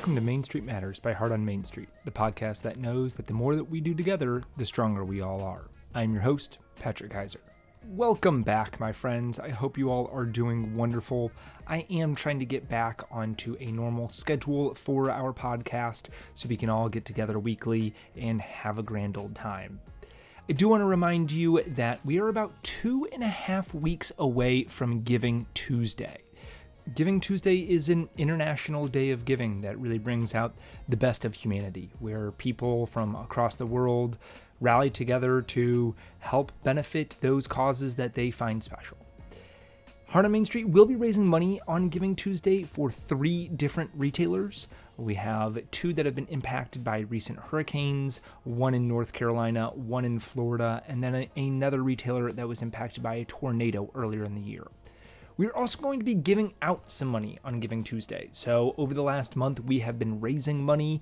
Welcome to Main Street Matters by Heart on Main Street, the podcast that knows that the more that we do together, the stronger we all are. I'm your host, Patrick Kaiser. Welcome back, my friends. I hope you all are doing wonderful. I am trying to get back onto a normal schedule for our podcast so we can all get together weekly and have a grand old time. I do want to remind you that we are about 2.5 weeks away from Giving Tuesday. Giving Tuesday is an international day of giving that really brings out the best of humanity, where people from across the world rally together to help benefit those causes that they find special. Heart on Main Street will be raising money on Giving Tuesday for 3 different retailers. We have 2 that have been impacted by recent hurricanes, 1 in North Carolina, 1 in Florida, and then another retailer that was impacted by a tornado earlier in the year. We're also going to be giving out some money on Giving Tuesday. So over the last month, we have been raising money.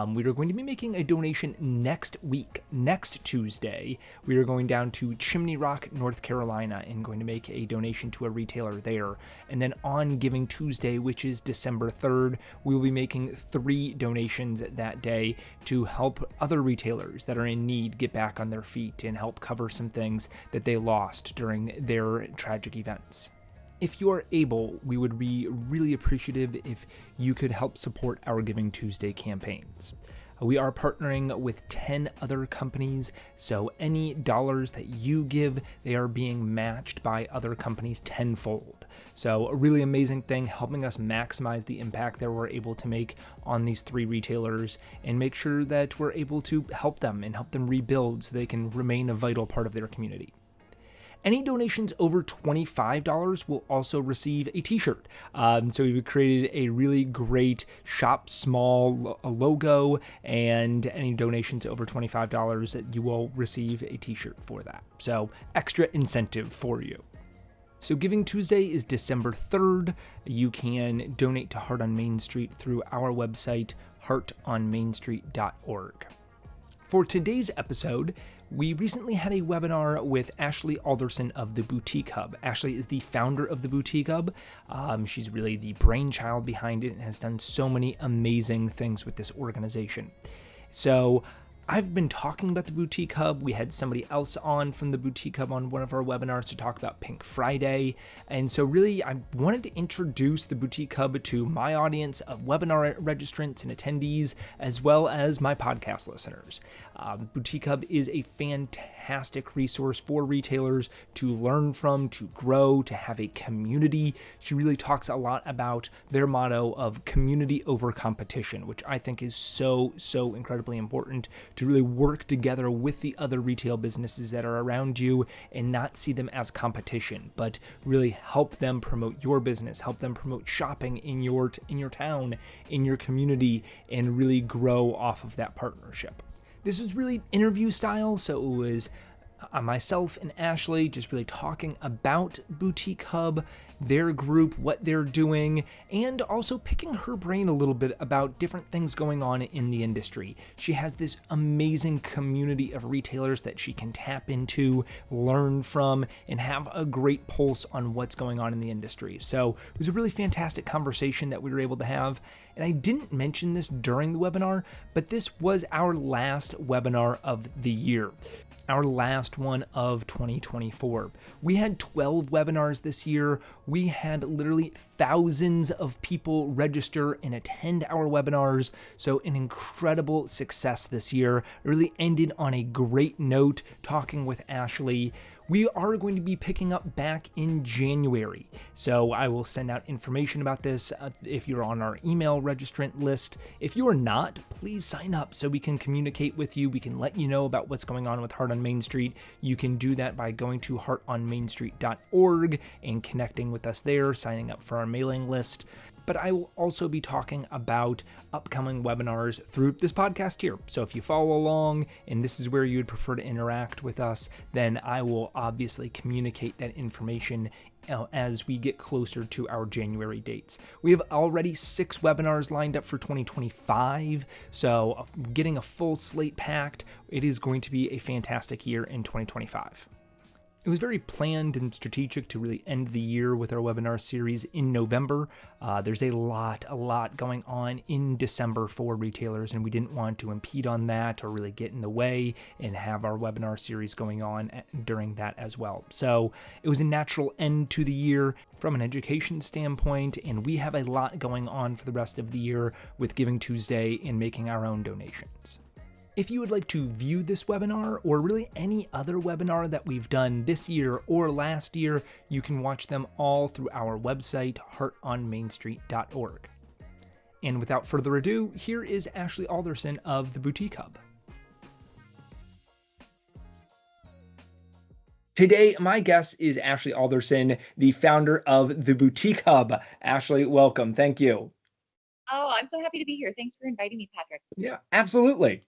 We are going to be making a donation next week. Next Tuesday, we are going down to Chimney Rock, North Carolina, and going to make a donation to a retailer there. And then on Giving Tuesday, which is December 3rd, we will be making 3 donations that day to help other retailers that are in need get back on their feet and help cover some things that they lost during their tragic events. If you are able, we would be really appreciative if you could help support our Giving Tuesday campaigns. We are partnering with 10 other companies, so any dollars that you give, they are being matched by other companies tenfold. So a really amazing thing, helping us maximize the impact that we're able to make on these 3 retailers and make sure that we're able to help them and help them rebuild so they can remain a vital part of their community. Any donations over $25 will also receive a t-shirt. So we've created a really great Shop Small logo, and any donations over $25, you will receive a t-shirt for that. So extra incentive for you. So Giving Tuesday is December 3rd. You can donate to Heart on Main Street through our website, heartonmainstreet.org. For today's episode, we recently had a webinar with Ashley Alderson of the Boutique Hub. Ashley is the founder of the Boutique Hub. She's really the brainchild behind it and has done so many amazing things with this organization. So I've been talking about the Boutique Hub. We had somebody else on from the Boutique Hub on one of our webinars to talk about Pink Friday. And so really, I wanted to introduce the Boutique Hub to my audience of webinar registrants and attendees, as well as my podcast listeners. Boutique Hub is a fantastic resource for retailers to learn from, to grow, to have a community. She really talks a lot about their motto of community over competition, which I think is so incredibly important, to really work together with the other retail businesses that are around you and not see them as competition, but really help them promote your business, help them promote shopping in your town, in your community, and really grow off of that partnership. This was really interview style, so it was myself and Ashley just really talking about Boutique Hub, their group, what they're doing, and also picking her brain a little bit about different things going on in the industry. She has this amazing community of retailers that she can tap into, learn from, and have a great pulse on what's going on in the industry. So it was a really fantastic conversation that we were able to have. And I didn't mention this during the webinar, but this was our last webinar of the year. Our last one of 2024. We had 12 webinars this year. We had literally thousands of people register and attend our webinars. So an incredible success this year. It really ended on a great note talking with Ashley. We are going to be picking up back in January. So I will send out information about this if you're on our email registrant list. If you are not, please sign up so we can communicate with you. We can let you know about what's going on with Heart on Main Street. You can do that by going to heartonmainstreet.org and connecting with us there, signing up for our mailing list. But I will also be talking about upcoming webinars through this podcast here. So if you follow along and this is where you would prefer to interact with us, then I will obviously communicate that information as we get closer to our January dates. We have already 6 webinars lined up for 2025, so getting a full slate packed, it is going to be a fantastic year in 2025. It was very planned and strategic to really end the year with our webinar series in November. There's a lot going on in December for retailers, and we didn't want to impede on that or really get in the way and have our webinar series going on during that as well. So it was a natural end to the year from an education standpoint, and we have a lot going on for the rest of the year with Giving Tuesday and making our own donations. If you would like to view this webinar or really any other webinar that we've done this year or last year, you can watch them all through our website, heartonmainstreet.org. And without further ado, here is Ashley Alderson of the Boutique Hub. Today, my guest is Ashley Alderson, the founder of the Boutique Hub. Ashley, welcome. Thank you. Oh, I'm so happy to be here. Thanks for inviting me, Patrick. Yeah, absolutely.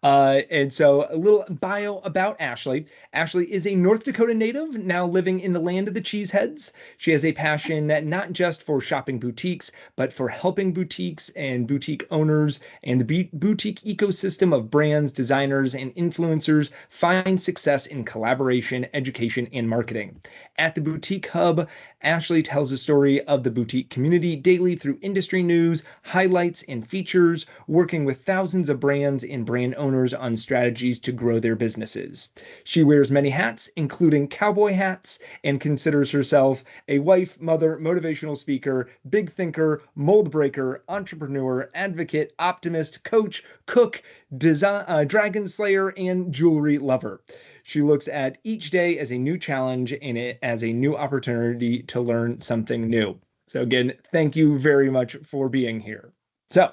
And so a little bio about Ashley. Ashley is a North Dakota native, now living in the land of the cheeseheads. She has a passion not just for shopping boutiques, but for helping boutiques and boutique owners and the boutique ecosystem of brands, designers, and influencers find success in collaboration, education, and marketing. At the Boutique Hub, Ashley tells the story of the boutique community daily through industry news, highlights, and features, working with thousands of brands and brand owners on strategies to grow their businesses. She wears many hats, including cowboy hats, and considers herself a wife, mother, motivational speaker, big thinker, mold breaker, entrepreneur, advocate, optimist, coach, cook, dragon slayer, and jewelry lover. She looks at each day as a new challenge and it as a new opportunity to learn something new. So again, thank you very much for being here. So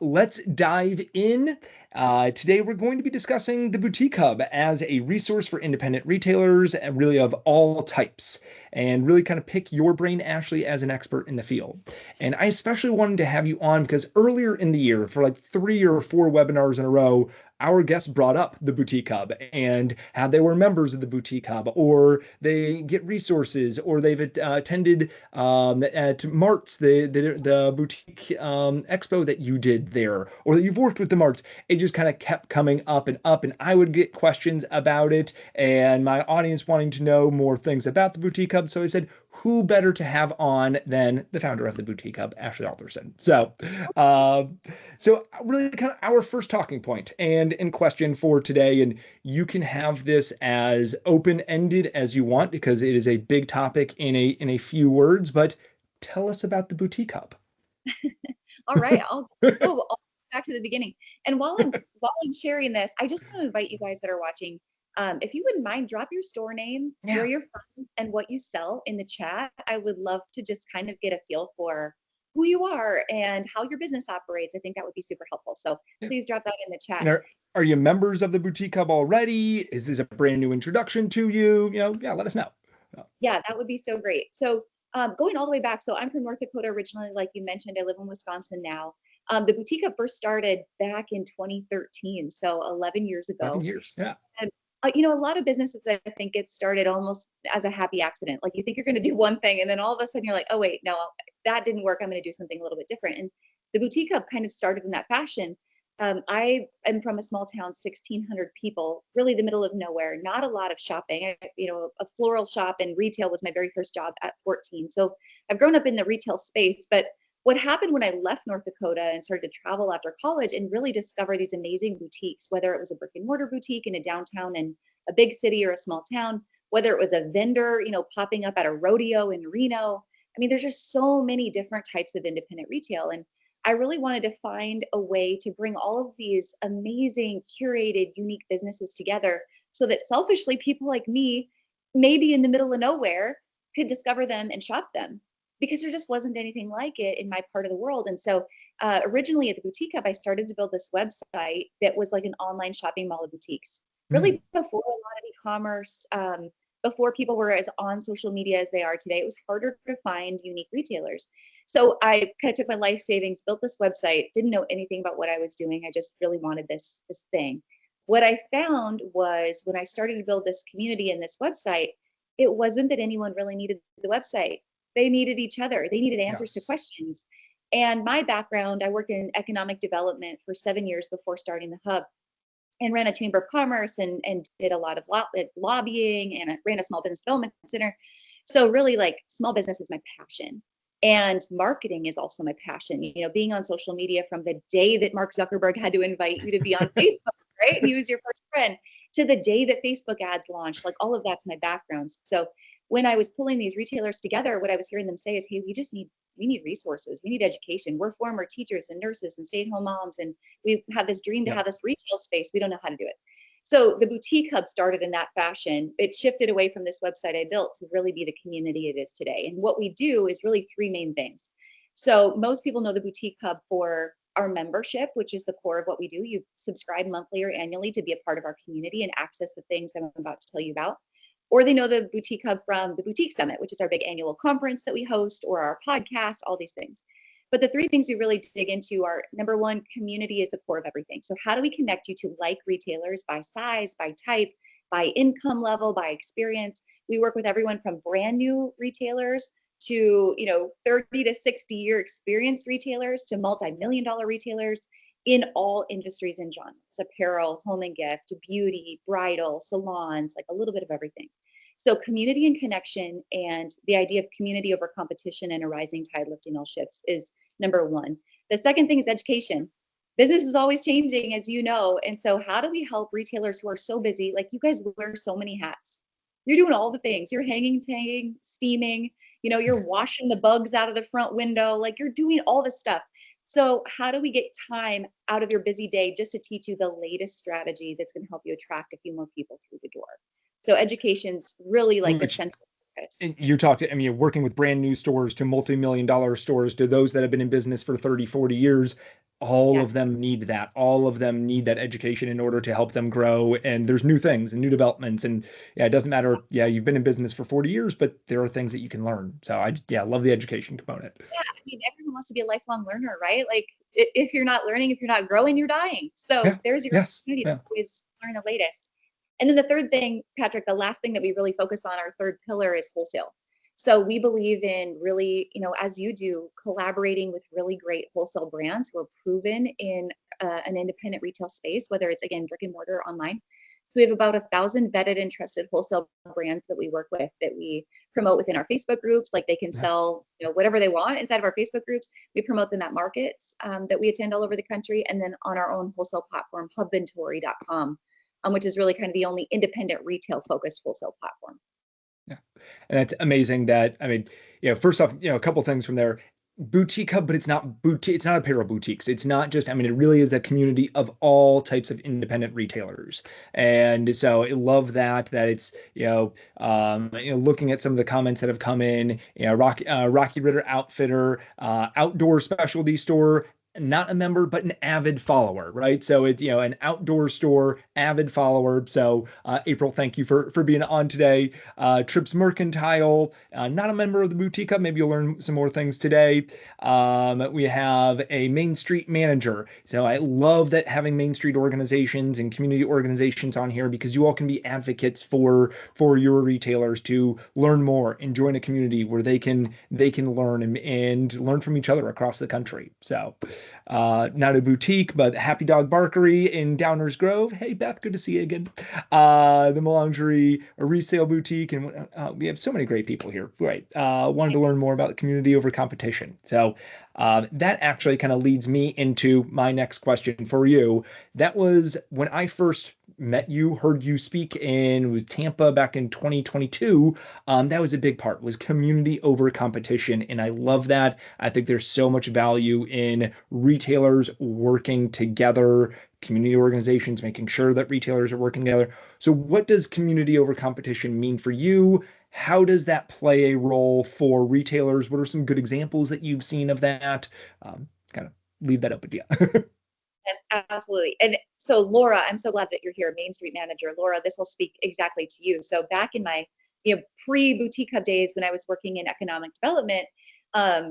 let's dive in. Today, we're going to be discussing the Boutique Hub as a resource for independent retailers, and really of all types, and really kind of pick your brain, Ashley, as an expert in the field. And I especially wanted to have you on because earlier in the year, for like 3 or 4 webinars in a row, our guests brought up the Boutique Hub and how they were members of the Boutique Hub, or they get resources, or they've attended at Marts, the boutique expo that you did there, or that you've worked with the Marts. It just kind of kept coming up, and I would get questions about it, and my audience wanting to know more things about the Boutique Hub. So I said, who better to have on than the founder of the Boutique Hub, Ashley Alderson? So really kind of our first talking point and in question for today, and you can have this as open-ended as you want because it is a big topic in a few words, but tell us about the Boutique Hub. All right, I'll go back to the beginning. And while I'm sharing this, I just want to invite you guys that are watching, if you wouldn't mind, drop your store name, where you're from, and what you sell in the chat. I would love to just kind of get a feel for who you are and how your business operates. I think that would be super helpful. So please drop that in the chat. Are you members of the Boutique Hub already? Is this a brand new introduction to you? Let us know. Yeah, that would be so great. So going all the way back, so I'm from North Dakota originally, like you mentioned. I live in Wisconsin now. The Boutique Hub first started back in 2013, so 11 years ago. 11 years, yeah. And a lot of businesses, I think, get started almost as a happy accident. Like you think you're going to do one thing, and then all of a sudden you're like, oh wait, no, that didn't work. I'm going to do something a little bit different. And the Boutique Hub kind of started in that fashion. I am from a small town, 1,600 people, really the middle of nowhere, not a lot of shopping. A floral shop and retail was my very first job at 14. So I've grown up in the retail space. But what happened when I left North Dakota and started to travel after college and really discover these amazing boutiques, whether it was a brick and mortar boutique in a downtown in a big city or a small town, whether it was a vendor, popping up at a rodeo in Reno. I mean, there's just so many different types of independent retail. And I really wanted to find a way to bring all of these amazing, curated, unique businesses together so that selfishly people like me, maybe in the middle of nowhere, could discover them and shop them, because there just wasn't anything like it in my part of the world. And so originally at the Boutique Hub, I started to build this website that was like an online shopping mall of boutiques, really before a lot of e-commerce, before people were as on social media as they are today. It was harder to find unique retailers. So I kind of took my life savings, built this website, didn't know anything about what I was doing. I just really wanted this thing. What I found was when I started to build this community and this website, it wasn't that anyone really needed the website. They needed each other. They needed answers to questions. And my background, I worked in economic development for 7 years before starting the Hub. and ran a chamber of commerce and did a lot of lobbying, and I ran a small business development center. So really, like, small business is my passion. And marketing is also my passion. Being on social media from the day that Mark Zuckerberg had to invite you to be on Facebook, right? He was your first friend, to the day that Facebook ads launched. Like, all of that's my background. So when I was pulling these retailers together, what I was hearing them say is, hey, we need resources. We need education. We're former teachers and nurses and stay-at-home moms, and we have this dream to have this retail space. We don't know how to do it. So the boutique hub started in that fashion. It shifted away from this website I built to really be the community it is today. And what we do is really three main things. So most people know the boutique hub for our membership, which is the core of what we do. You subscribe monthly or annually to be a part of our community and access the things I'm about to tell you about. Or they know the boutique hub from the Boutique Summit, which is our big annual conference that we host, or our podcast, all these things. But the three things we really dig into are, number one, community is the core of everything. So how do we connect you to like retailers by size, by type, by income level, by experience? We work with everyone from brand new retailers to 30 to 60-year experienced retailers to multi-million-dollar retailers in all industries and genres: apparel, home and gift, beauty, bridal, salons, like a little bit of everything. So community and connection, and the idea of community over competition and a rising tide lifting all ships, is number one. The second thing is education. Business is always changing, as you know. And so how do we help retailers who are so busy? Like, you guys wear so many hats. You're doing all the things. You're hanging, tagging, steaming, you're washing the bugs out of the front window. Like, you're doing all this stuff. So how do we get time out of your busy day just to teach you the latest strategy that's going to help you attract a few more people through the door? So education's really like the central focus. And you're talking, I mean, you're working with brand new stores to multi-million-dollar stores to those that have been in business for 30, 40 years. All of them need that. All of them need that education in order to help them grow. And there's new things and new developments. And it doesn't matter. Yeah, you've been in business for 40 years, but there are things that you can learn. So I love the education component. Yeah, I mean, everyone wants to be a lifelong learner, right? Like, if you're not learning, if you're not growing, you're dying. So there's your opportunity to always learn the latest. And then the third thing, Patrick, the last thing that we really focus on, our third pillar, is wholesale. So we believe in really, as you do, collaborating with really great wholesale brands who are proven in an independent retail space, whether it's, again, brick and mortar or online. So we have about 1,000 vetted and trusted wholesale brands that we work with, that we promote within our Facebook groups. Like, they can sell whatever they want inside of our Facebook groups. We promote them at markets that we attend all over the country, and then on our own wholesale platform, hubventory.com. Which is really kind of the only independent retail focused wholesale platform. Yeah. And that's amazing that, I mean, first off, a couple things from there. Boutique hub, but it's not boutique. It's not apparel boutiques. It's not just, I mean, it really is a community of all types of independent retailers. And so I love that it's, looking at some of the comments that have come in, Rocky Ritter Outfitter, outdoor specialty store, not a member, but an avid follower, right? So it's, an outdoor store, avid follower. So April, thank you for being on today. Trips Mercantile, not a member of the Boutique Hub. Maybe you'll learn some more things today. We have a Main Street manager. So I love that, having Main Street organizations and community organizations on here, because you all can be advocates for your retailers to learn more and join a community where they can learn and learn from each other across the country. So not a boutique, but Happy Dog Barkery in Downers Grove. Hey, Beth, good to see you again. The Melangerie, a resale boutique, and we have so many great people here. Right. Wanted to learn more about community over competition. So that actually kind of leads me into my next question for you. That was when I first met you, heard you speak in Tampa back in 2022. That was a big part, was community over competition. And I love that. I think there's so much value in retailers working together, community organizations making sure that retailers are working together. So what does community over competition mean for you? How does that play a role for retailers? What are some good examples that you've seen of that? Kind of leave that up to you. Yes, absolutely. And so, Laura, I'm so glad that you're here, Main Street manager. Laura, this will speak exactly to you. So back in my pre-Boutique Hub days, when I was working in economic development,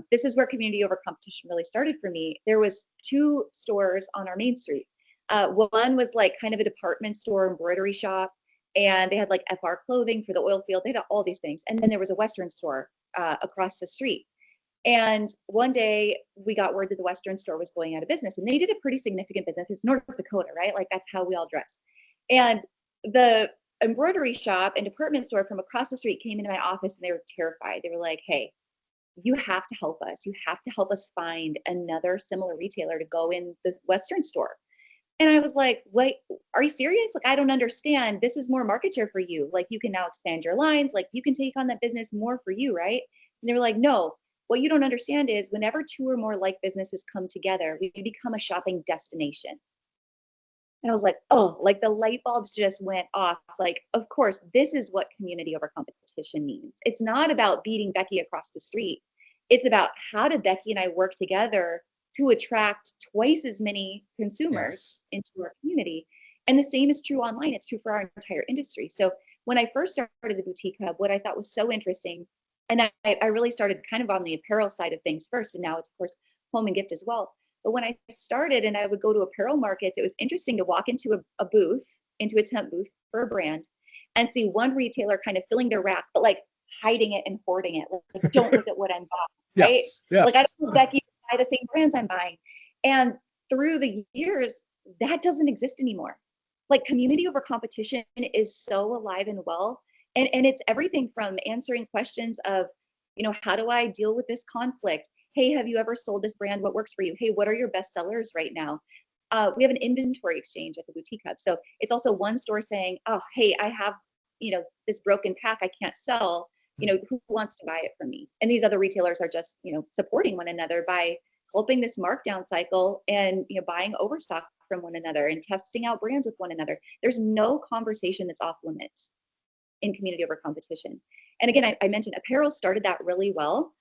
this is where community over competition really started for me. There was 2 stores on our Main Street. One was like kind of a department store, embroidery shop, and they had like FR clothing for the oil field. They had all these things. And then there was a Western store across the street. And one day we got word that the Western store was going out of business, and they did a pretty significant business. It's North Dakota, right? Like that's how we all dress. And the embroidery shop and department store from across the street came into my office and they were terrified. They were like, hey, you have to help us. You have to help us find another similar retailer to go in the Western store. And I was like, wait, are you serious? Like, I don't understand. This is more market share for you. Like, you can now expand your lines. Like, you can take on that business more for you, right? And they were like, no, what you don't understand is whenever two or more like businesses come together, we become a shopping destination. And I was like, oh, like the light bulbs just went off. Like, of course, this is what community over competition means. It's not about beating Becky across the street. It's about how do Becky and I work together to attract twice as many consumers Yes. into our community. And the same is true online. It's true for our entire industry. So when I first started the Boutique Hub, what I thought was so interesting, and I really started kind of on the apparel side of things first, and now it's, of course, home and gift as well. But when I started and I would go to apparel markets, it was interesting to walk into a booth, into a temp booth for a brand, and see one retailer kind of filling their rack, but like hiding it and hoarding it. Like, don't look at what I'm buying, right? Yes. Like, I Yes. don't want Becky to buy the same brands I'm buying. And through the years, that doesn't exist anymore. Like, community over competition is so alive and well. And it's everything from answering questions of, how do I deal with this conflict? Hey, have you ever sold this brand? What works for you? Hey, what are your best sellers right now? We have an inventory exchange at the Boutique Hub. So it's also one store saying, oh, hey, I have, this broken pack I can't sell. Who wants to buy it from me? And these other retailers are just, supporting one another by helping this markdown cycle and, buying overstock from one another and testing out brands with one another. There's no conversation that's off limits in community over competition. And again, I mentioned apparel started that really well.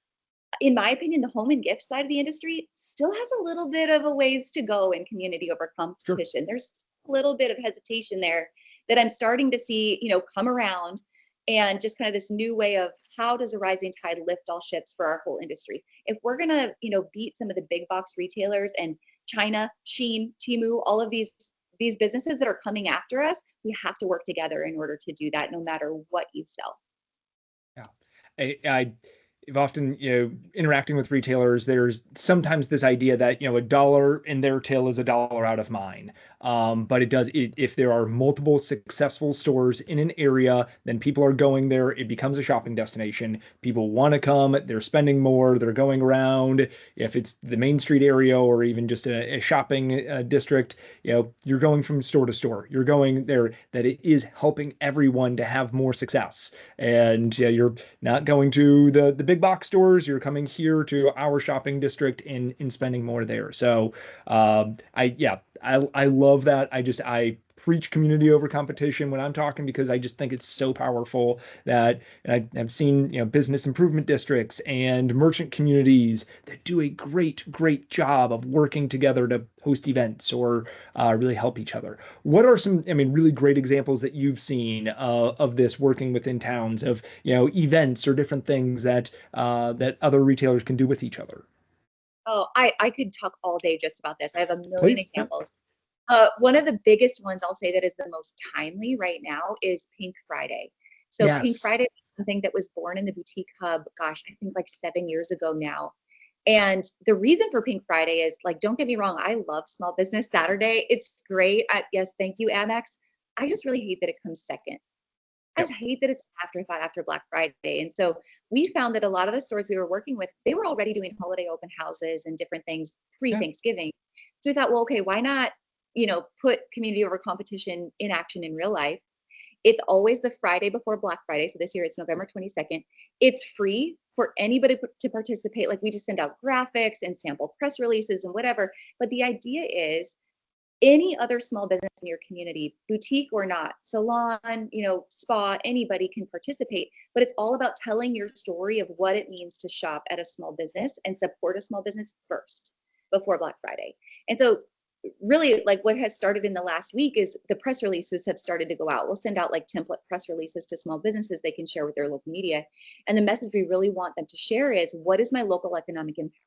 In my opinion, the home and gift side of the industry still has a little bit of a ways to go in community over Sure. competition. There's a little bit of hesitation there that I'm starting to see, come around, and just kind of this new way of how does a rising tide lift all ships for our whole industry. If we're going to, beat some of the big box retailers and China, Shein, Temu, all of these businesses that are coming after us, we have to work together in order to do that, no matter what you sell. Yeah. I've often, interacting with retailers, there's sometimes this idea that, a dollar in their till is a dollar out of mine. But if there are multiple successful stores in an area, then people are going there. It becomes a shopping destination. People want to come. They're spending more. They're going around. If it's the Main Street area or even just a shopping district, you're going from store to store. You're going there. That it is helping everyone to have more success. And you're not going to the big box stores. You're coming here to our shopping district and spending more there. So I love that. I preach community over competition when I'm talking because I just think it's so powerful that and I've seen business improvement districts and merchant communities that do a great job of working together to host events or really help each other. What are some really great examples that you've seen of this working within towns of events or different things that that other retailers can do with each other? Oh, I could talk all day just about this. I have a million Please. Yeah. examples. One of the biggest ones I'll say that is the most timely right now is Pink Friday. So Pink Yes. Friday is something that was born in the Boutique Hub, gosh, I think like 7 years ago now. And the reason for Pink Friday is, like, don't get me wrong, I love Small Business Saturday. It's great. Yes, thank you, Amex. I just really hate that it comes second. I Yep. just hate that it's an afterthought after Black Friday. And so we found that a lot of the stores we were working with, they were already doing holiday open houses and different things Yeah. pre-Thanksgiving. So we thought, well, okay, why not, put community over competition in action in real life? It's always the Friday before Black Friday. So this year it's November 22nd. It's free for anybody to participate. Like, we just send out graphics and sample press releases and whatever. But the idea is any other small business in your community, boutique or not, salon, spa, anybody can participate, but it's all about telling your story of what it means to shop at a small business and support a small business first before Black Friday. And so really, like, what has started in the last week is the press releases have started to go out. We'll send out like template press releases to small businesses they can share with their local media. And the message we really want them to share is, what is my local economic impact?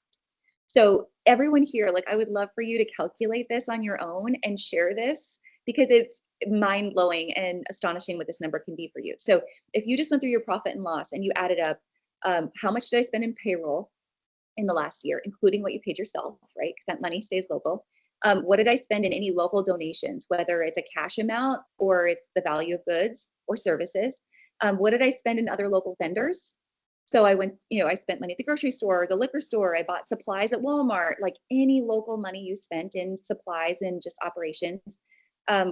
So everyone here, like, I would love for you to calculate this on your own and share this, because it's mind blowing and astonishing what this number can be for you. So if you just went through your profit and loss and you added up, how much did I spend in payroll? in the last year, including what you paid yourself, right? Because that money stays local. What did I spend in any local donations, whether it's a cash amount or it's the value of goods or services? What did I spend in other local vendors? So I went, I spent money at the grocery store, the liquor store. I bought supplies at Walmart, like any local money you spent in supplies and just operations.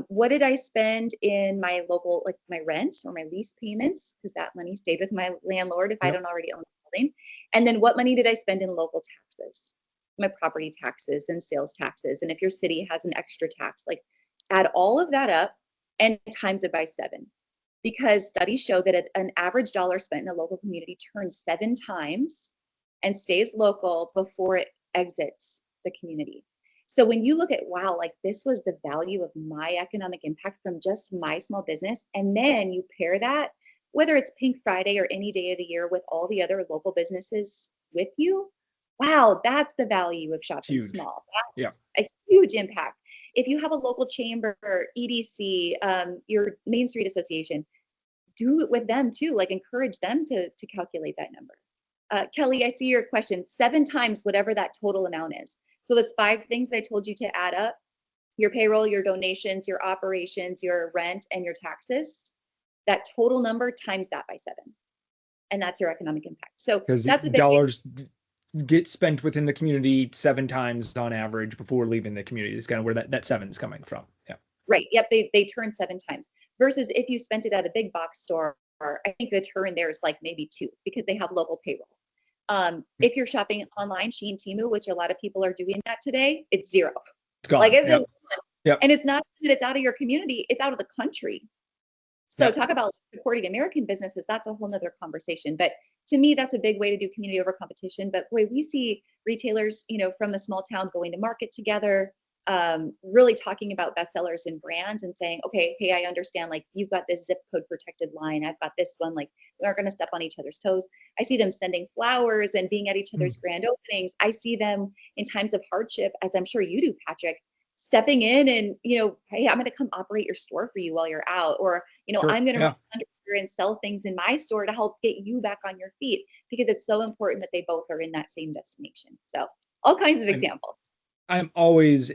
What did I spend in my local, like my rent or my lease payments? Because that money stayed with my landlord if I Yep. don't already own the building. And then what money did I spend in local taxes? My property taxes and sales taxes. And if your city has an extra tax, like add all of that up and times it by 7. Because studies show that an average dollar spent in a local community turns 7 times and stays local before it exits the community. So when you look at, wow, like this was the value of my economic impact from just my small business, and then you pair that, whether it's Pink Friday or any day of the year with all the other local businesses with you, wow, that's the value of It's shopping huge. small. Yeah. That's a huge impact. If you have a local chamber, EDC, your Main Street Association, do it with them too. Like encourage them to calculate that number. Kelly, I see your question. 7 times whatever that total amount is. So those 5 things I told you to add up: your payroll, your donations, your operations, your rent, and your taxes. That total number times that by 7, and that's your economic impact. So Because that's a big dollars get spent within the community 7 times on average before leaving the community. Is kind of where that 7's coming from. Yeah. right. Yep, they turn 7 times. Versus if you spent it at a big box store, I think the turn there is like maybe 2 because they have local payroll. If you're shopping online, Shein, Temu, which a lot of people are doing that today, it's 0. It's gone. Like it's Yep. just, Yep. and it's not that it's out of your community, it's out of the country. So Yep. talk about supporting American businesses, that's a whole nother conversation. But to me, that's a big way to do community over competition. But boy, we see retailers, from a small town going to market together, really talking about bestsellers and brands and saying, okay, hey, I understand, like you've got this zip code protected line, I've got this one, like we aren't going to step on each other's toes. I see them sending flowers and being at each other's grand openings. I see them in times of hardship, as I'm sure you do, Patrick, stepping in and, hey, I'm going to come operate your store for you while you're out, or, Sure. I'm going to Yeah. run under here and sell things in my store to help get you back on your feet, because it's so important that they both are in that same destination. So all kinds of examples. I'm always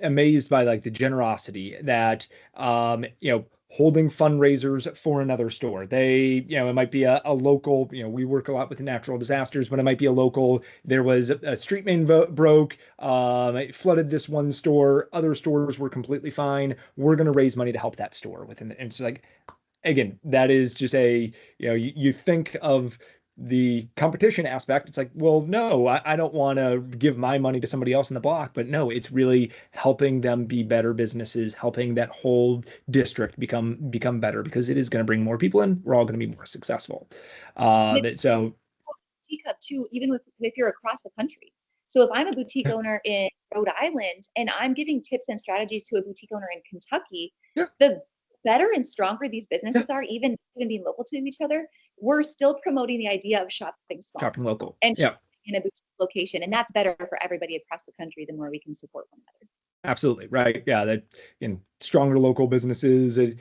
amazed by like the generosity that holding fundraisers for another store. They, it might be a local, we work a lot with natural disasters, but it might be a local, there was a street main broke, it flooded this one store, other stores were completely fine. We're going to raise money to help that store and it's like, again, that is just you think of the competition aspect. It's like, well, no, I don't want to give my money to somebody else in the block, but no, it's really helping them be better businesses, helping that whole district become better, because it is going to bring more people in. We're all going to be more successful. So boutique up too, even if you're across the country. So if I'm a boutique owner in Rhode Island and I'm giving tips and strategies to a boutique owner in Kentucky, yeah. the better and stronger these businesses are, even being local to each other, we're still promoting the idea of shopping small, shopping local, and shopping in a boutique location. And that's better for everybody across the country. The more we can support one another. Absolutely. Right. Yeah. That stronger local businesses and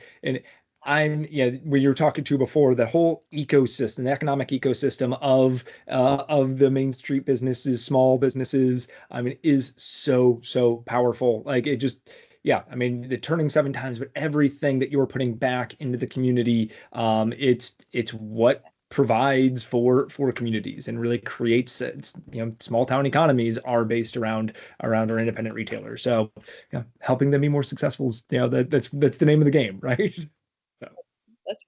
when you were talking to before, the whole ecosystem, the economic ecosystem of the Main Street businesses, small businesses, is so powerful. Like it just, yeah, the turning 7 times, but everything that you're putting back into the community, it's what provides for communities and really creates, small town economies are based around our independent retailers. So helping them be more successful is, that's the name of the game, right? That's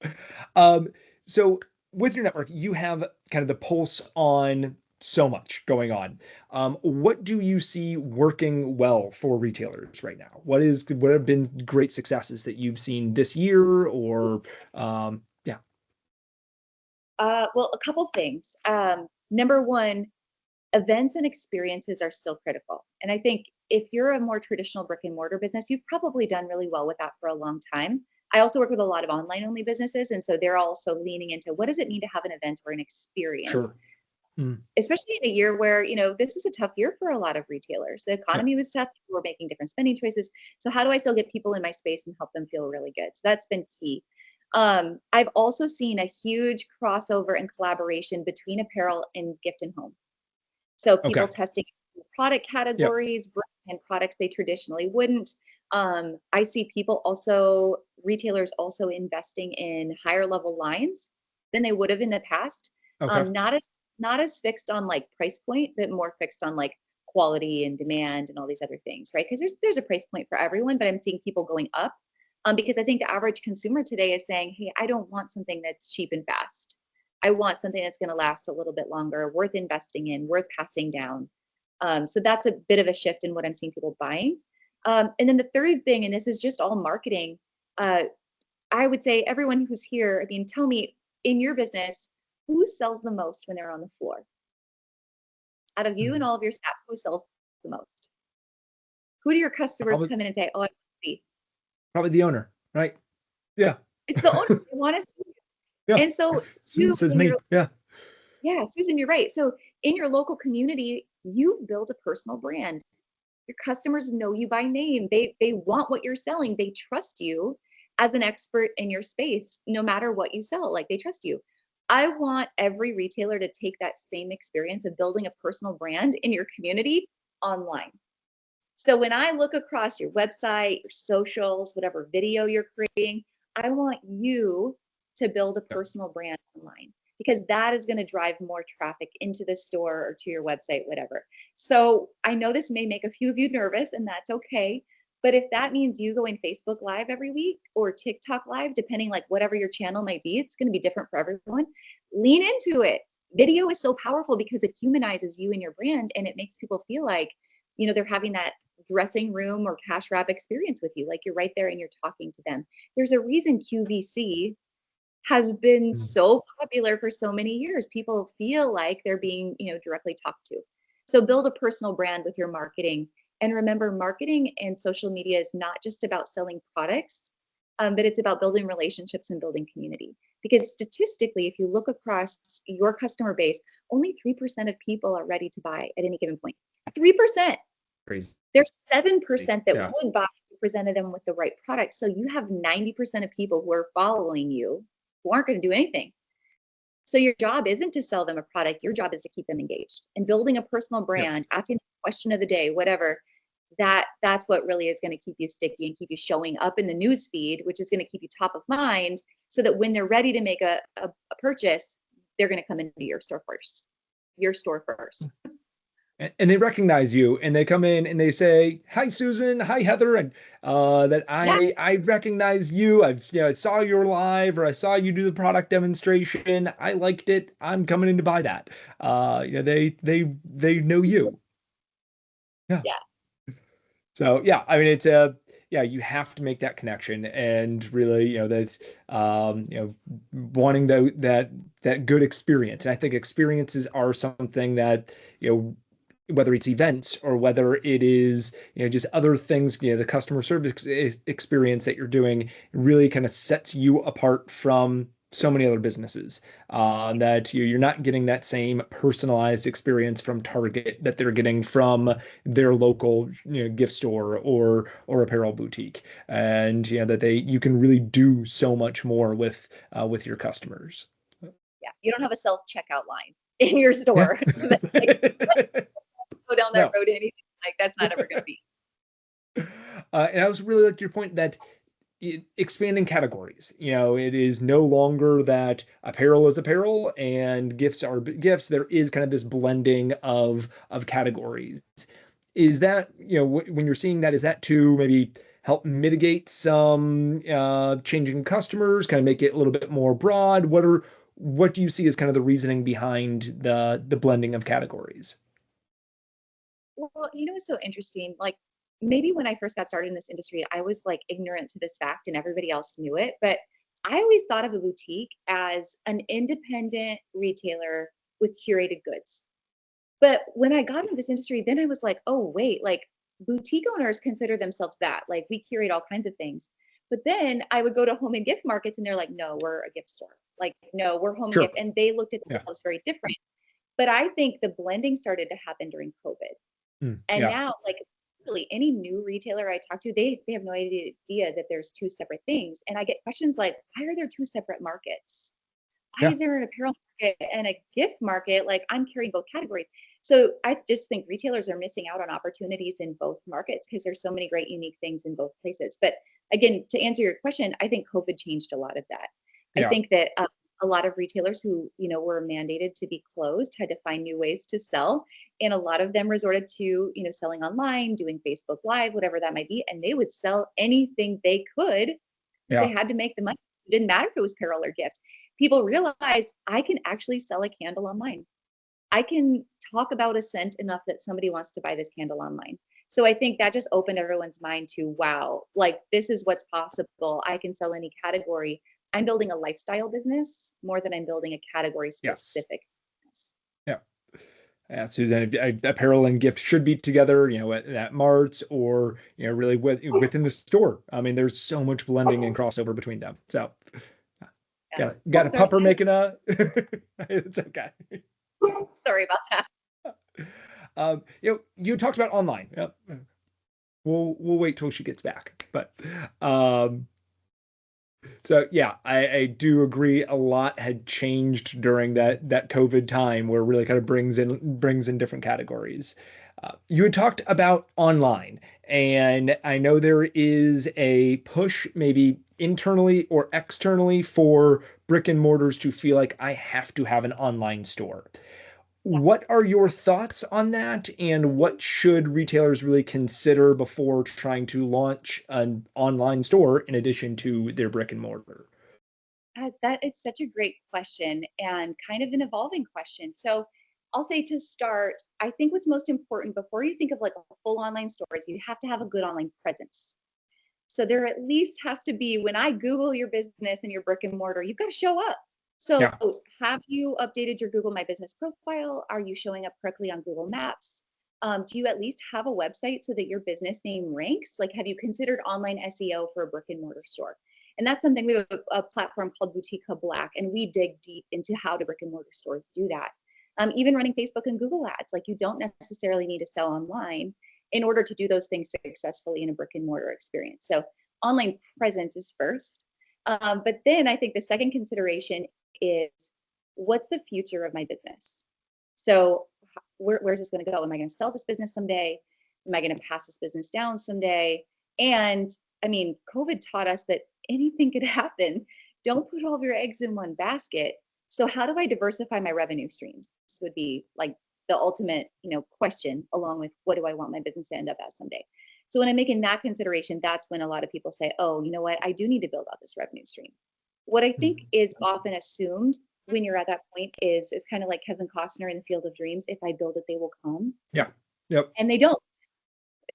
good. So with your network, you have kind of the pulse on so much going on. What do you see working well for retailers right now? What have been great successes that you've seen this year, or yeah? Well, a couple things. Number one, events and experiences are still critical. And I think if you're a more traditional brick and mortar business, you've probably done really well with that for a long time. I also work with a lot of online only businesses. And so they're also leaning into, what does it mean to have an event or an experience? Sure. Especially in a year where, this was a tough year for a lot of retailers. The economy was tough. People were making different spending choices. So how do I still get people in my space and help them feel really good? So that's been key. I've also seen a huge crossover and collaboration between apparel and gift and home. So people Okay. testing product Yep. categories and products they traditionally wouldn't. I see people also, retailers also investing in higher level lines than they would have in the past. Okay. Not as fixed on like price point, but more fixed on like quality and demand and all these other things, right? Because there's a price point for everyone, but I'm seeing people going up because I think the average consumer today is saying, hey, I don't want something that's cheap and fast. I want something that's going to last a little bit longer, worth investing in, worth passing down. So that's a bit of a shift in what I'm seeing people buying. And then the third thing, and this is just all marketing, uh, I would say everyone who's here, I mean, tell me in your business, who sells the most when they're on the floor? Out of you and Mhm. all of your staff, who sells the most? Who do your customers Probably come in and say, oh, I want to see? probably the owner, right? Yeah. It's the owner. They want to see. Yeah. And so Susan says in me. your Yeah. yeah, Susan, you're right. So in your local community, you've built a personal brand. Your customers know you by name. They want what you're selling. They trust you as an expert in your space, no matter what you sell. Like they trust you. I want every retailer to take that same experience of building a personal brand in your community online. So when I look across your website, your socials, whatever video you're creating, I want you to build a Yeah. personal brand online because that is going to drive more traffic into the store or to your website, whatever. So I know this may make a few of you nervous, and that's okay. But if that means you going Facebook Live every week or TikTok Live, depending like whatever your channel might be, it's going to be different for everyone. Lean into it. Video is so powerful because it humanizes you and your brand, and it makes people feel like, they're having that dressing room or cash wrap experience with you. Like you're right there and you're talking to them. There's a reason QVC has been Mhm. so popular for so many years. People feel like they're being, directly talked to. So build a personal brand with your marketing. And remember, marketing and social media is not just about selling products, but it's about building relationships and building community. Because statistically, if you look across your customer base, only 3% of people are ready to buy at any given point. 3%. Crazy. There's 7% that Yeah. would buy if you presented them with the right product. So you have 90% of people who are following you who aren't going to do anything. So your job isn't to sell them a product. Your job is to keep them engaged and building a personal Yeah. brand, asking the question of the day, whatever. That's what really is going to keep you sticky and keep you showing up in the news feed, which is going to keep you top of mind so that when they're ready to make a purchase, they're going to come into your store first. Your store first. And they recognize you and they come in and they say, "Hi, Susan. Hi, Heather." And that Yeah. I recognize you. I saw your live or I saw you do the product demonstration. I liked it. I'm coming in to buy that. They know you. Yeah. Yeah. So yeah, I mean it's yeah, you have to make that connection and really, that wanting that good experience. And I think experiences are something that, whether it's events or whether it is, just other things, the customer service experience that you're doing really kind of sets you apart from so many other businesses, that you're not getting that same personalized experience from Target that they're getting from their local, gift store or apparel boutique, and that you can really do so much more with your customers. Yeah. You don't have a self checkout line in your Yeah. store. That's like, go down that No. road anything. Like that's not ever going to be. And I was really like your point that expanding categories. It is no longer that apparel is apparel and gifts are gifts. There is kind of this blending of categories. Is that, when you're seeing that, is that to maybe help mitigate some changing customers, kind of make it a little bit more broad? What do you see as kind of the reasoning behind the blending of categories? Well, it's so interesting. Like maybe when I first got started in this industry, I was like ignorant to this fact and everybody else knew it. But I always thought of a boutique as an independent retailer with curated goods. But when I got into this industry, then I was like, oh, wait, like boutique owners consider themselves that. Like we curate all kinds of things. But then I would go to home and gift markets and they're like, no, we're a gift store. Like, no, we're home and Sure. gift. And they looked at Yeah. themselves very different. But I think the blending started to happen during COVID. And Yeah. now, like really any new retailer I talk to, they have no idea that there's two separate things. And I get questions like, why are there two separate markets? why Yeah. is there an apparel market and a gift market? Like I'm carrying both categories. So I just think retailers are missing out on opportunities in both markets because there's so many great unique things in both places. But again, to answer your question, I think COVID changed a lot of that. I Yeah. think that a lot of retailers who, were mandated to be closed had to find new ways to sell. And a lot of them resorted to, selling online, doing Facebook Live, whatever that might be. And they would sell anything they could because they Yeah. had to make the money. It didn't matter if it was apparel or gift. People realized I can actually sell a candle online. I can talk about a scent enough that somebody wants to buy this candle online. So I think that just opened everyone's mind to, wow, like this is what's possible. I can sell any category. I'm building a lifestyle business more than I'm building a category Yes. specific business. Yeah. Yeah, Susan, apparel and gift should be together, at marts or, really within the store. I mean, there's so much blending and crossover between them. So, Yeah. got a Sorry, pupper making a, it's okay. sorry about that. You talked about online. Yep. We'll wait till she gets back. But, um, so yeah, I do agree. A lot had changed during that COVID time, where it really kind of brings in different categories. You had talked about online, and I know there is a push, maybe internally or externally, for brick and mortars to feel like I have to have an online store. Yeah. What are your thoughts on that, and what should retailers really consider before trying to launch an online store in addition to their brick and mortar? That it's such a great question and kind of an evolving question. So I'll say to start, I think what's most important before you think of like a full online store is you have to have a good online presence. So there at least has to be, when I Google your business and your brick and mortar, you've got to show up. So Yeah. have you updated your Google My Business profile? Are you showing up correctly on Google Maps? Do you at least have a website so that your business name ranks? Like, have you considered online SEO for a brick and mortar store? And that's something. We have a platform called Boutique Hub Black, and we dig deep into how do brick and mortar stores do that. Even running Facebook and Google ads, like you don't necessarily need to sell online in order to do those things successfully in a brick and mortar experience. So online presence is first. But then I think the second consideration is, what's the future of my business? So where's this going to go? Am I going to sell this business someday? Am I going to pass this business down someday? And I mean, COVID taught us that anything could happen. Don't put all of your eggs in one basket. So how do I diversify my revenue streams? This would be like the ultimate, question, along with what do I want my business to end up as someday? So when I'm making that consideration, that's when a lot of people say, oh, you know what? I do need to build out this revenue stream. What I think Mhm. is often assumed when you're at that point is kind of like Kevin Costner in the Field of Dreams. If I build it, they will come. Yeah. Yep. And they don't.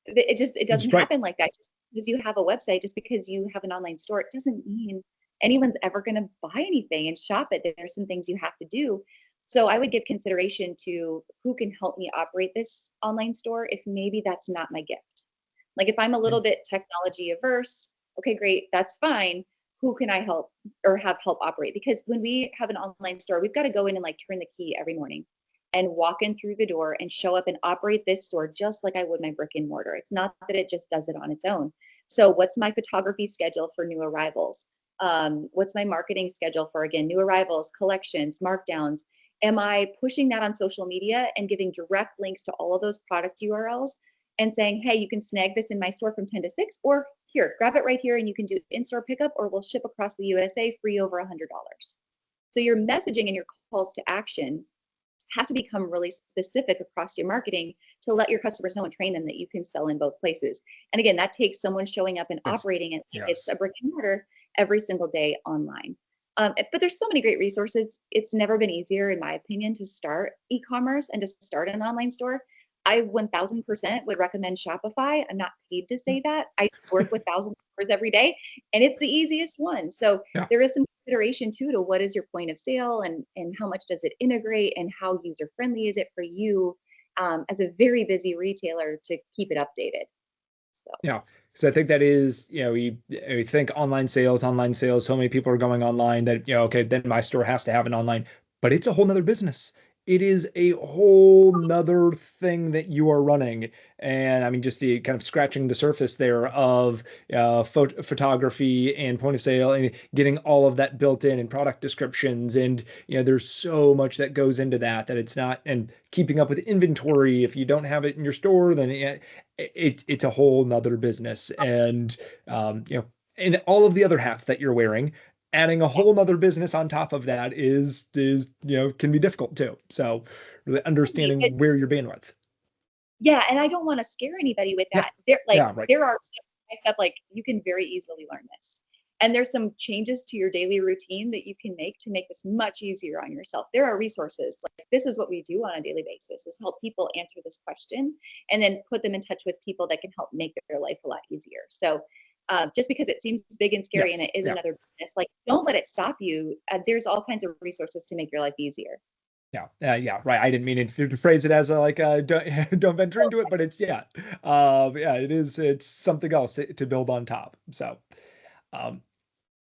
It That's doesn't right. happen like that. Just because you have a website, just because you have an online store, it doesn't mean anyone's ever going to buy anything and shop it. There's some things you have to do. So I would give consideration to who can help me operate this online store if maybe that's not my gift. Like if I'm a little Mm. bit technology averse, okay, great, that's fine. Who can I help or have help operate? Because when we have an online store, we've got to go in and like turn the key every morning and walk in through the door and show up and operate this store just like I would my brick and mortar. It's not that it just does it on its own. So what's my photography schedule for new arrivals? What's my marketing schedule for, again, new arrivals, collections, markdowns? Am I pushing that on social media and giving direct links to all of those product URLs and saying, hey, you can snag this in my store from 10 to 6, or here, grab it right here and you can do in-store pickup, or we'll ship across the USA free over $100. So your messaging and your calls to action have to become really specific across your marketing to let your customers know and train them that you can sell in both places. And again, that takes someone showing up and Yes. operating it like it's a Yes. brick and mortar every single day online. But there's so many great resources. It's never been easier, in my opinion, to start e-commerce and to start an online store. I 1000% would recommend Shopify. I'm not paid to say that. I work with thousands of stores every day, and it's the easiest one. So Yeah. there is some consideration too to what is your point of sale, and how much does it integrate, and how user friendly is it for you, as a very busy retailer, to keep it updated. So Yeah. Because I think that is, you think online sales, so many people are going online that, okay, then my store has to have an online, but it's a whole nother business. it is a whole nother thing that you are running. And I mean, just the kind of scratching the surface there of photography and point of sale and getting all of that built in and product descriptions. And, there's so much that goes into that it's not, and keeping up with inventory. If you don't have it in your store, then it's a whole nother business. And, and all of the other hats that you're wearing, adding a whole nother business on top of that is can be difficult too. So really understanding where you're being with. Yeah, and I don't want to scare anybody with Yeah. that. There, Yeah, right. there are step by step, like you can very easily learn this. And there's some changes to your daily routine that you can make to make this much easier on yourself. There are resources like this is what we do on a daily basis is help people answer this question and then put them in touch with people that can help make their life a lot easier. So just because it seems big and scary and it is another business, like don't let it stop you. There's all kinds of resources to make your life easier. Yeah, right. I didn't mean to phrase it as don't venture into it, but it is. It's something else to build on top. So, um,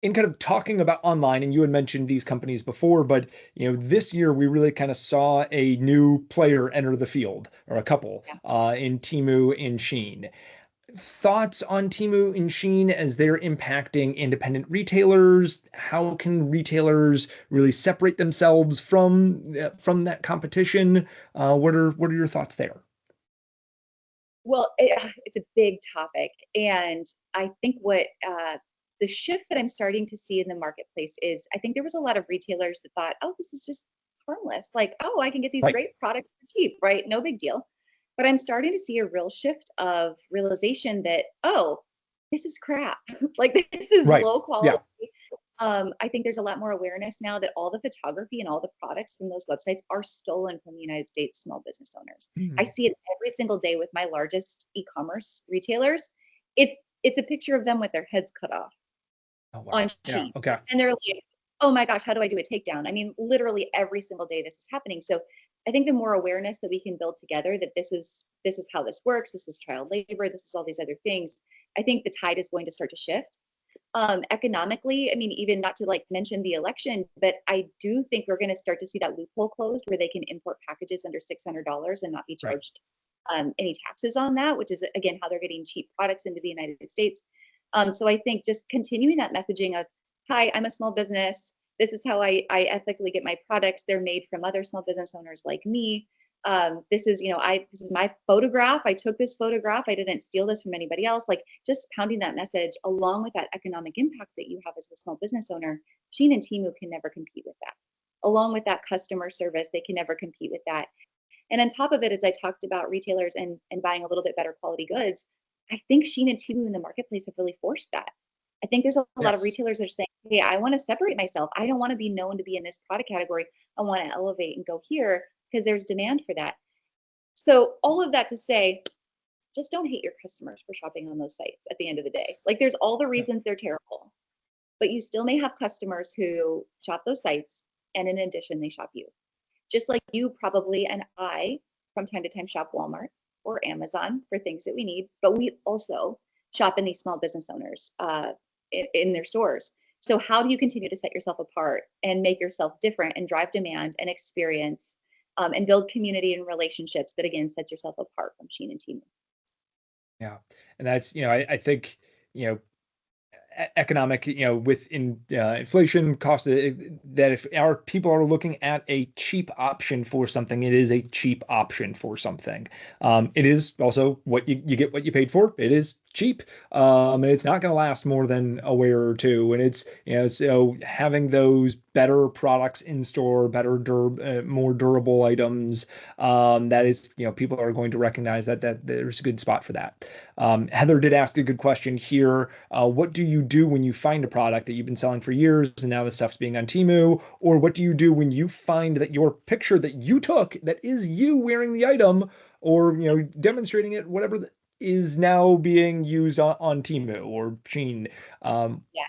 in kind of talking about online, and you had mentioned these companies before, but this year we really kind of saw a new player enter the field, or a couple, in Temu and Shein. Thoughts on Temu and Shein as they're impacting independent retailers? How can retailers really separate themselves from that competition? What are your thoughts there? Well, it's a big topic. And I think what the shift that I'm starting to see in the marketplace is I think there was a lot of retailers that thought, oh, this is just harmless. Like, oh, I can get these Right. great products for cheap, right? No big deal. But I'm starting to see a real shift of realization that, oh, this is crap. Like, this is Right. low Yeah. quality. I think there's a lot more awareness now that all the photography and all the products from those websites are stolen from the United States small business owners. I Mhm. see it every single day with my largest e-commerce retailers. It's a picture of them with their heads cut off Oh, on wow. Yeah. sheet. Okay. And they're like, oh my gosh, how do I do a takedown? I mean, literally every single day this is happening. So I think the more awareness that we can build together that this is how this works, this is child labor, this is all these other things, I think the tide is going to start to shift. Economically, I mean, even not to like mention the election, but I do think we're going to start to see that loophole closed where they can import packages under $600 and not be Right. charged any taxes on that, which is again how they're getting cheap products into the United States. So I think just continuing that messaging of, hi, I'm a small business. This is how I ethically get my products. They're made from other small business owners like me. This is my photograph. I took this photograph. I didn't steal this from anybody else. Like just pounding that message along with that economic impact that you have as a small business owner. Shein and Temu can never compete with that. Along with that customer service, they can never compete with that. And on top of it, as I talked about retailers and buying a little bit better quality goods, I think Shein and Temu in the marketplace have really forced that. I think there's a lot of Yes. retailers that are saying, hey, I want to separate myself. I don't want to be known to be in this product category. I want to elevate and go here because there's demand for that. So all of that to say, just don't hate your customers for shopping on those sites at the end of the day. Like there's all the Yeah. reasons they're terrible, but you still may have customers who shop those sites and in addition, they shop you. Just like you probably and I from time to time shop Walmart or Amazon for things that we need, but we also shop in these small business owners in their stores. So how do you continue to set yourself apart and make yourself different and drive demand and experience and build community and relationships that again sets yourself apart from Shein and Temu? Yeah. And that's, I think, you know, economic, inflation cost, that if our people are looking at a cheap option for something, it is a cheap option for something. It is also what you get what you paid for. It is cheap. And it's not going to last more than a wear or two. And it's, so having those better products in store, more durable items, that is, people are going to recognize that there's a good spot for that. Heather did ask a good question here. What do you do when you find a product that you've been selling for years and now the stuff's being on Temu? Or what do you do when you find that your picture that you took, that is you wearing the item or demonstrating it, whatever, is now being used on Temu or Shein? Yeah.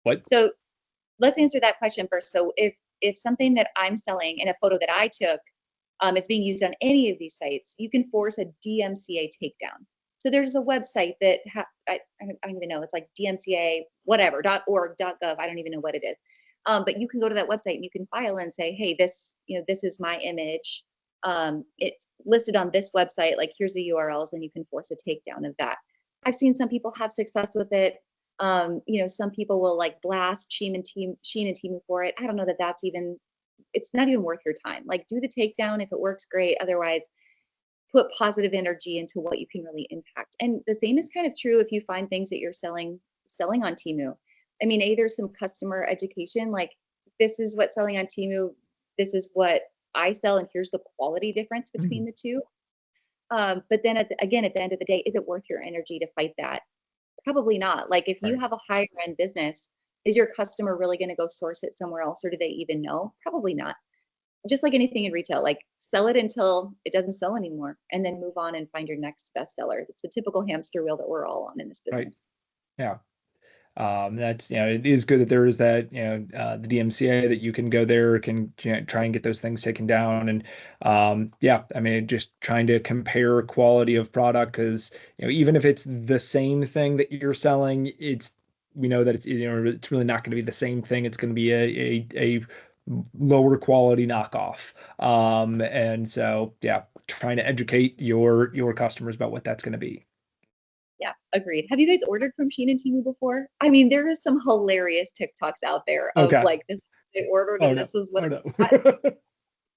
What? So let's answer that question first. So if something that I'm selling in a photo that I took is being used on any of these sites, you can force a DMCA takedown. So there's a website that I don't even know. It's like DMCA whatever .org .gov. I don't even know what it is. But you can go to that website and you can file and say, hey, this is my image. It's listed on this website. Like, here's the URLs, and you can force a takedown of that. I've seen some people have success with it. Some people will like blast Sheen and Temu for it. I don't know that it's not even worth your time. Like, do the takedown. If it works, great. Otherwise, put positive energy into what you can really impact. And the same is kind of true if you find things that you're selling on Temu. I mean, there's some customer education, like, this is what's selling on Temu, this is what I sell, and here's the quality difference between the two. But then again, at the end of the day, is it worth your energy to fight that? Probably not. Like, if you have a higher end business, is your customer really going to go source it somewhere else, or do they even know? Probably not. Just like anything in retail, like, sell it until it doesn't sell anymore, and then move on and find your next bestseller. It's a typical hamster wheel that we're all on in this business. Right. Yeah. That's, it is good that there is that, the DMCA that you can go there, can try and get those things taken down. And I mean, just trying to compare quality of product, because, even if it's the same thing that you're selling, we know that it's really not going to be the same thing. It's going to be a lower quality knockoff. And so, trying to educate your customers about what that's going to be. Yeah, agreed. Have you guys ordered from Sheen and Temu before? I mean, there is some hilarious TikToks out there of like, this they ordered and this is what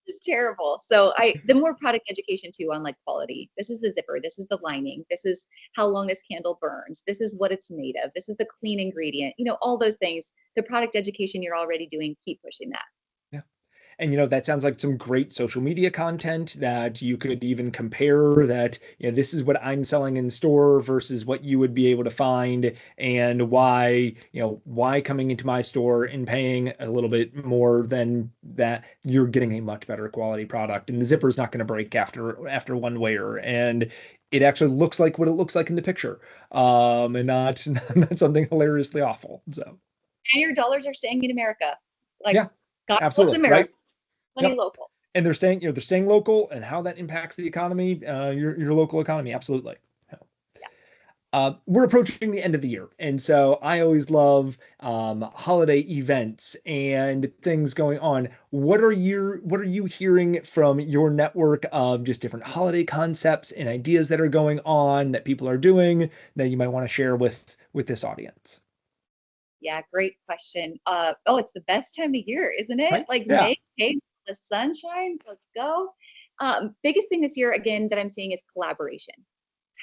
it's terrible. So the more product education too on like quality. This is the zipper, this is the lining, this is how long this candle burns, this is what it's made of, this is the clean ingredient, all those things. The product education you're already doing, keep pushing that. And, that sounds like some great social media content that you could even compare that, this is what I'm selling in store versus what you would be able to find, and why coming into my store and paying a little bit more than that, you're getting a much better quality product. And the zipper is not going to break after one wear. And it actually looks like what it looks like in the picture, and not something hilariously awful. So, and your dollars are staying in America. Like, yeah, God absolutely, bless America. right? Money local. And they're staying local, and how that impacts the economy, your local economy. Absolutely. We're approaching the end of the year, and so I always love holiday events and things going on. What are you hearing from your network of just different holiday concepts and ideas that are going on that people are doing that you might want to share with this audience? Yeah, great question. It's the best time of year, isn't it? Right? Like, Yeah. May, the sun shines. Let's go. Biggest thing this year, again, that I'm seeing is collaboration.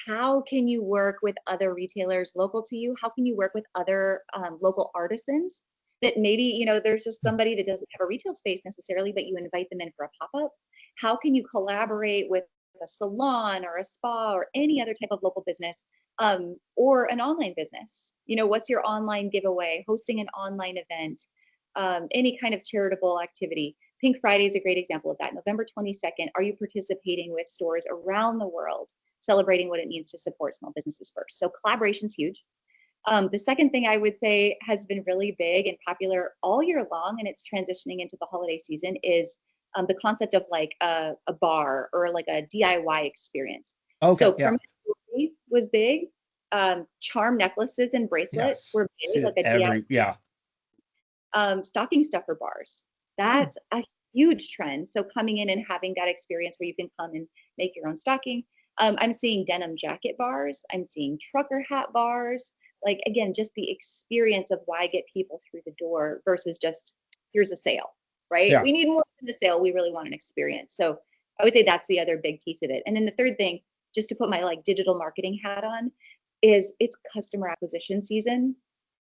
How can you work with other retailers local to you? How can you work with other local artisans that maybe, there's just somebody that doesn't have a retail space necessarily, but you invite them in for a pop-up? How can you collaborate with a salon or a spa or any other type of local business, or an online business? What's your online giveaway, hosting an online event, any kind of charitable activity? Pink Friday is a great example of that. November 22nd, are you participating with stores around the world, celebrating what it means to support small businesses first? So collaboration's huge. The second thing I would say has been really big and popular all year long, and it's transitioning into the holiday season, is the concept of like a bar or like a DIY experience. Okay. So permanent was big. Charm necklaces and bracelets were big, like a DIY. Stocking stuffer bars. That's a huge trend. So coming in and having that experience where you can come and make your own stocking. I'm seeing denim jacket bars. I'm seeing trucker hat bars. Like, again, just the experience of why get people through the door versus just, here's a sale, right? Yeah. We need more than a sale. We really want an experience. So I would say that's the other big piece of it. And then the third thing, just to put my like digital marketing hat on, is it's customer acquisition season.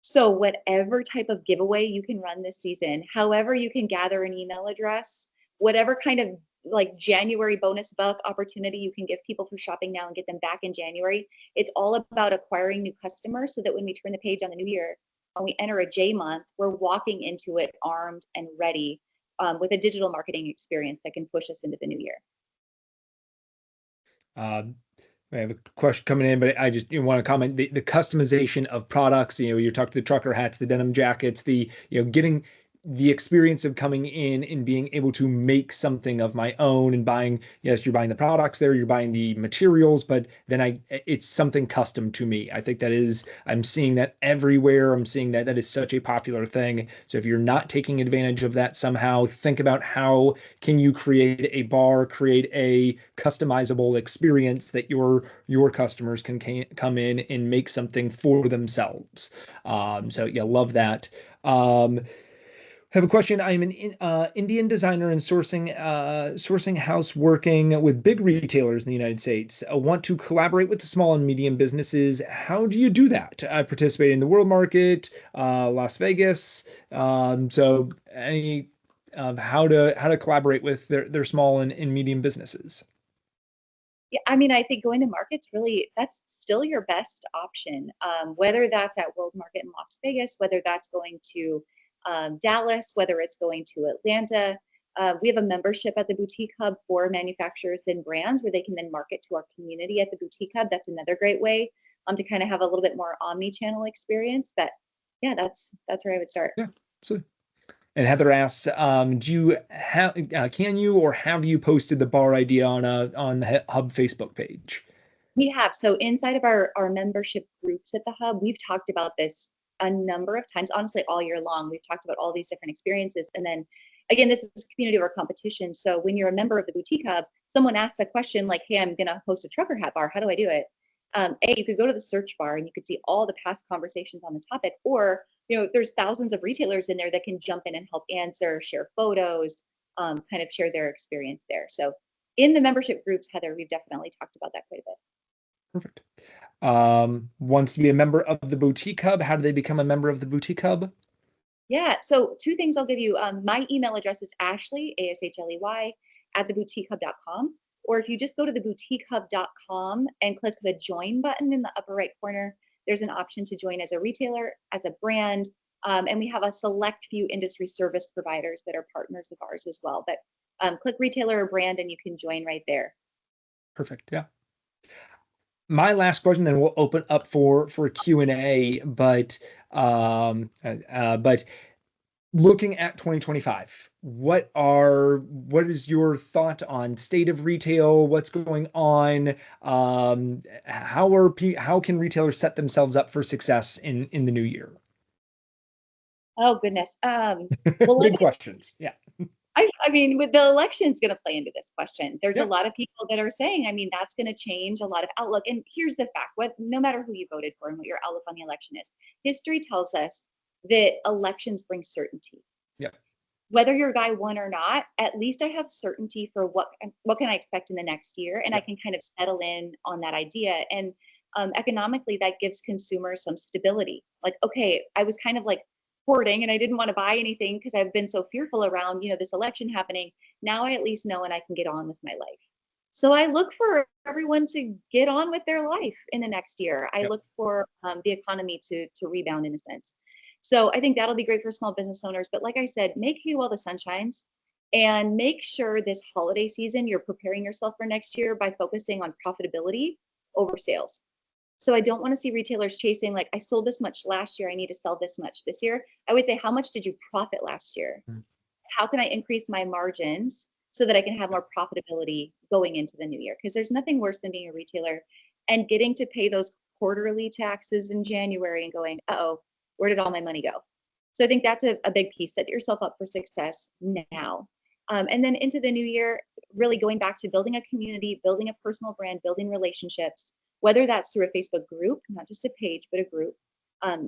So whatever type of giveaway you can run this season, however you can gather an email address, whatever kind of like January bonus buck opportunity you can give people for shopping now and get them back in January. It's all about acquiring new customers so that when we turn the page on the new year, when we enter a J month, we're walking into it armed and ready, with a digital marketing experience that can push us into the new year. I have a question coming in, but I just want to comment the customization of products. You talked the trucker hats, the denim jackets, the getting the experience of coming in and being able to make something of my own and buying, yes, you're buying the products there, you're buying the materials, but then it's something custom to me. I think I'm seeing that everywhere. I'm seeing that that is such a popular thing. So if you're not taking advantage of that somehow, think about how can you create a bar, create a customizable experience that your customers can come in and make something for themselves. So yeah, love that. Have a question. I'm an Indian designer and sourcing house working with big retailers in the United States. I want to collaborate with the small and medium businesses. How do you do that? I participate in the world market, Las Vegas. So any how to collaborate with their small and medium businesses. Yeah, I mean, I think going to markets really, that's still your best option. Whether that's at World Market in Las Vegas, whether that's going to Dallas, whether it's going to Atlanta. We have a membership at the Boutique Hub for manufacturers and brands where they can then market to our community at the Boutique Hub. That's another great way to kind of have a little bit more omni-channel experience. But yeah, that's where I would start. Yeah. So, and Heather asks, do you have can you or have you posted the bar idea on the Hub Facebook page? We have. So inside of our membership groups at the Hub, we've talked about this a number of times, honestly, all year long. We've talked about all these different experiences. And then again, this is community over competition. So when you're a member of the Boutique Hub, someone asks a question like, hey, I'm going to host a trucker hat bar. How do I do it? You could go to the search bar and you could see all the past conversations on the topic, or, there's thousands of retailers in there that can jump in and help answer, share photos, kind of share their experience there. So in the membership groups, Heather, we've definitely talked about that quite a bit. Perfect. Wants to be a member of the Boutique Hub. How do they become a member of the Boutique Hub? Yeah, so two things I'll give you. My email address is Ashley, ASHLEY, at theboutiquehub.com. Or if you just go to theboutiquehub.com and click the join button in the upper right corner, there's an option to join as a retailer, as a brand, and we have a select few industry service providers that are partners of ours as well. But click retailer or brand and you can join right there. Perfect. Yeah. My last question, then we'll open up for Q&A. But looking at 2025, what is your thought on state of retail? What's going on? How can retailers set themselves up for success in the new year? Oh goodness. Well, Big questions. Yeah. I mean, with the election's going to play into this question. There's a Yep. lot of people that are saying, I mean, that's going to change a lot of outlook. And here's the fact: no matter who you voted for and what your outlook on the election is, history tells us that elections bring certainty. Yeah. Whether your guy won or not, at least I have certainty for what can I expect in the next year, and I can kind of settle in on that idea. And economically, that gives consumers some stability. Like, okay, I was kind of like hoarding and I didn't want to buy anything because I've been so fearful around, this election happening. Now I at least know and I can get on with my life. So I look for everyone to get on with their life in the next year. I Yep. look for the economy to rebound in a sense. So I think that'll be great for small business owners. But like I said, make hay while the sun shines and make sure this holiday season you're preparing yourself for next year by focusing on profitability over sales. So I don't want to see retailers chasing like, I sold this much last year, I need to sell this much this year. I would say, how much did you profit last year? Mm. How can I increase my margins so that I can have more profitability going into the new year? Because there's nothing worse than being a retailer and getting to pay those quarterly taxes in January and going, uh-oh, where did all my money go? So I think that's a big piece. Set yourself up for success now. And then into the new year, really going back to building a community, building a personal brand, building relationships, whether that's through a Facebook group, not just a page, but a group,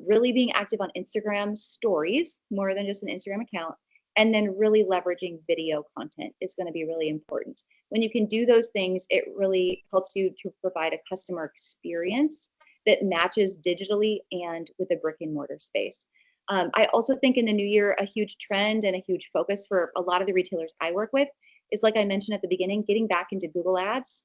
really being active on Instagram stories, more than just an Instagram account, and then really leveraging video content is going to be really important. When you can do those things, it really helps you to provide a customer experience that matches digitally and with a brick and mortar space. I also think in the new year, a huge trend and a huge focus for a lot of the retailers I work with is, like I mentioned at the beginning, getting back into Google Ads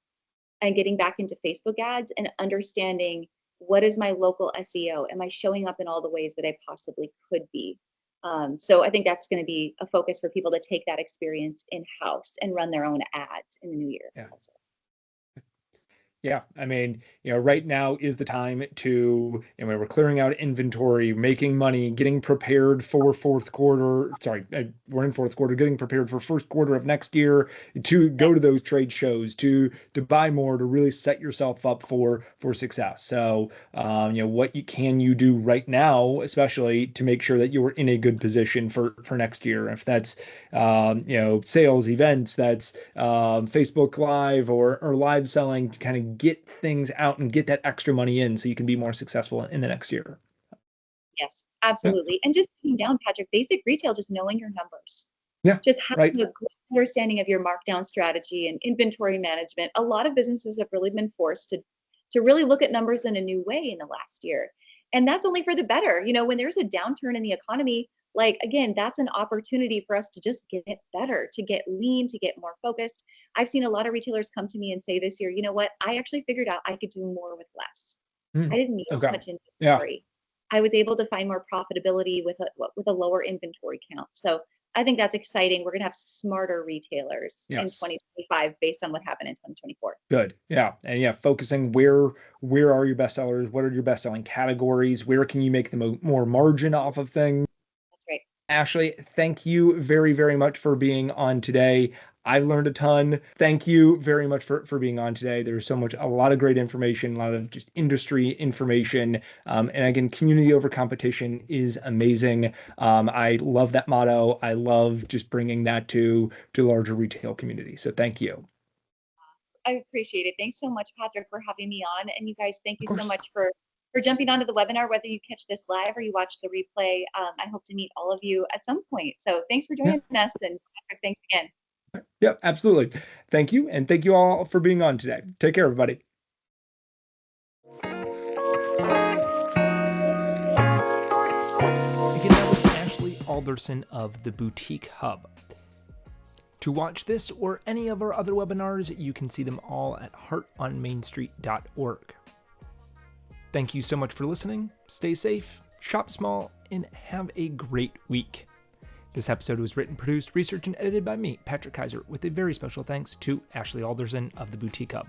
and getting back into Facebook ads and understanding what is my local SEO? Am I showing up in all the ways that I possibly could be? So I think that's going to be a focus for people to take that experience in-house and run their own ads in the new year. Yeah. Yeah, I mean, right now is the time to, we're clearing out inventory, making money, getting prepared for fourth quarter. Sorry, we're in fourth quarter, getting prepared for first quarter of next year to go to those trade shows, to buy more, to really set yourself up for success. So, what you do right now, especially to make sure that you're in a good position for next year. If that's, sales events, that's Facebook Live or live selling to kind of get things out and get that extra money in so you can be more successful in the next year. Yes, Yeah. absolutely. And just sitting down, Patrick, basic retail, just knowing your numbers, Yeah. just having Right. a good understanding of your markdown strategy and inventory management. A lot of businesses have really been forced to really look at numbers in a new way in the last year. And that's only for the better. When there's a downturn in the economy, like again, that's an opportunity for us to just get better, to get lean, to get more focused. I've seen a lot of retailers come to me and say this year, you know what? I actually figured out I could do more with less. I Mm. didn't need as Okay. much Yeah. inventory. I was able to find more profitability with a lower inventory count. So I think that's exciting. We're going to have smarter retailers in Yes. 2025 based on what happened in 2024. Good. Yeah. And yeah, focusing where are your best sellers? What are your best selling categories? Where can you make the more margin off of things? That's right. Ashley, thank you very, very much for being on today. I've learned a ton. Thank you very much for being on today. There's a lot of great information, a lot of just industry information. And again, community over competition is amazing. I love that motto. I love just bringing that to larger retail community. So thank you. I appreciate it. Thanks so much, Patrick, for having me on. And you guys, thank Of you so course. much for jumping onto the webinar, whether you catch this live or you watch the replay. I hope to meet all of you at some point. So thanks for Yeah. joining us. And Patrick, thanks again. Yeah, absolutely. Thank you. And thank you all for being on today. Take care, everybody. Again, that was Ashley Alderson of the Boutique Hub. To watch this or any of our other webinars, you can see them all at heartonmainstreet.org. Thank you so much for listening. Stay safe, shop small, and have a great week. This episode was written, produced, researched, and edited by me, Patrick Kaiser, with a very special thanks to Ashley Alderson of the Boutique Hub.